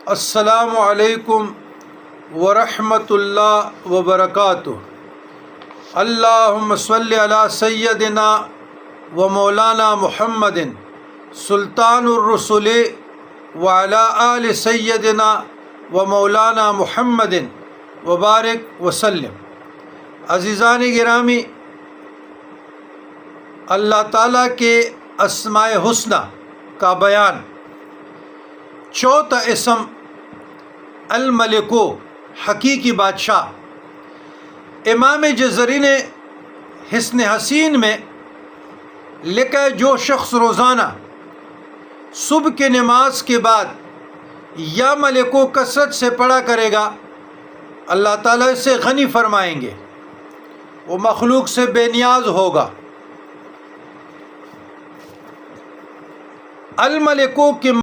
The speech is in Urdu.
السلام علیکم ورحمۃ اللہ وبرکاتہ۔ اللہم صلی علی سیدنا و مولانا محمد سلطان الرسل وعلی آل سیدنا و مولانا محمد وبارک وسلم۔ عزیزان گرامی، اللہ تعالیٰ کے اسماء حسنہ کا بیان۔ چوتھا اسم الملک، حقیقی بادشاہ۔ امام جزری نے حسن حسین میں لکھا ہے، جو شخص روزانہ صبح کی نماز کے بعد یا ملک کو کثرت سے پڑھا کرے گا، اللہ تعالیٰ اسے غنی فرمائیں گے، وہ مخلوق سے بے نیاز ہوگا۔ الملک کی